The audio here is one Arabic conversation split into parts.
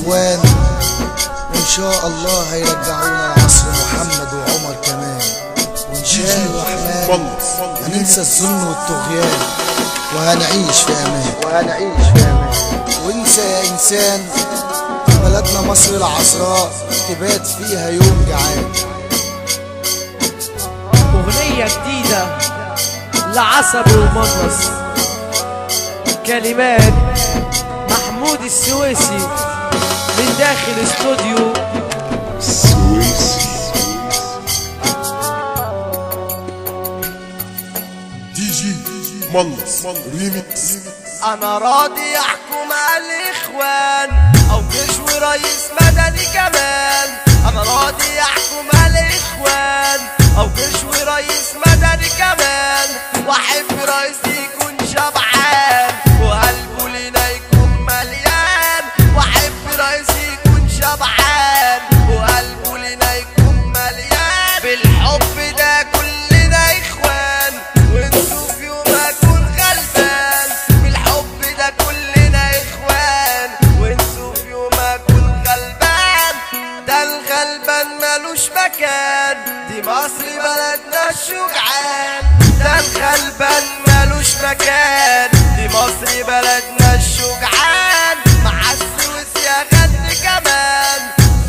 اخوان، وان شاء الله هيرجعونا لعصر محمد وعمر كمان، وان شاء الرحمن هننسى الظلم والطغيان وهنعيش في امان. وانسى يا انسان بلدنا مصر العذراء تبات فيها يوم جعان. اغنية جديدة لعصبي ومنص، كلمات محمود السويسي من داخل استوديو السويسي. دي جي منص ريميكس. انا راضي احكم على الاخوان او جيش ورئيس مدني كمان. انا راضي احكم على الاخوان او جيش ورئيس مدني كمان، واحب رئيسي يكون شبعان وقلبه لينا يكون مليان. واحب رئيسي يكون شبعان وقلبه لينا يكون مليان. بالحب ده كلنا اخوان وانتوا في يوم اكون غلبان. بالحب ده كلنا اخوان وانتوا في يوم اكون غلبان. ده الغلبان ملوش مكان، دي مصر بلدنا الشجعان. ده الغلبان ملوش مكان، دي مصر بلدنا الشجعان. مع السويس يا غد كمان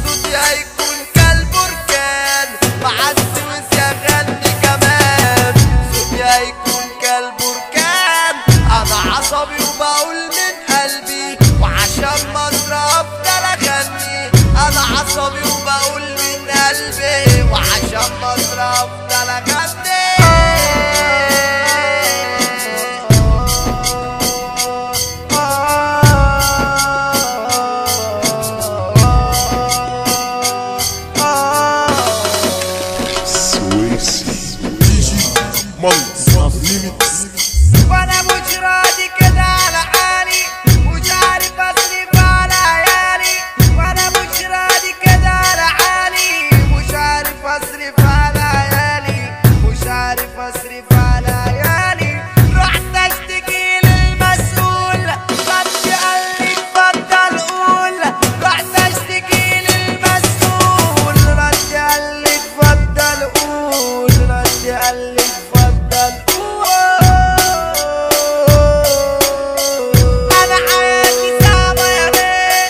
صوتي هيكون كالبركان. مع السويس يا غد كمان صوتي هيكون كالبركان. انا عصبي وبقول من قلبي وعشان مصر افضل اغني. انا عصبي وبقول من قلبي وعشان مصر افضل اغني. السويسي. دي جي منص ريميكس. وانا مش راضي كده على حالي، مش عارف اصرف على عيالي. وانا مش راضي كده على حالي، مش عارف اصرف على عيالي. مش عارف اصرف على عيالي. رحت اشتكي للمسؤول رد قال لي اتفضل قول. رحت اشتكي للمسؤول رد قال لي اتفضل قول. رد قال لي اتفضل قول. انا حياتي صعبة يا بيه،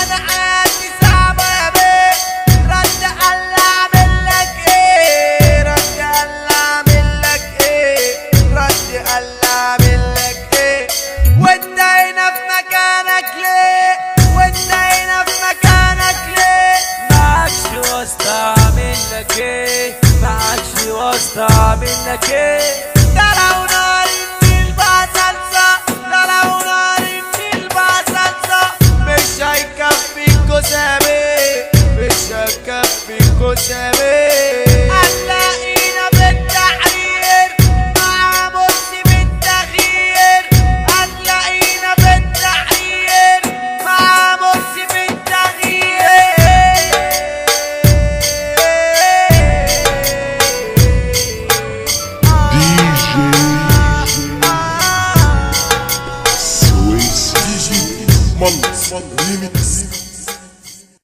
انا حياتي صعبة يا بيه. رد قال لي اعمل لك ايه، رد قال لي اعمل لك ايه، رد قال لي اعمل لك ايه. وانت هنا في مكانك ليه، وانت هنا في مكانك ليه. معكش واسطة اعمل لك ايه، معكش واسطة اعمل لك ايه. ده لو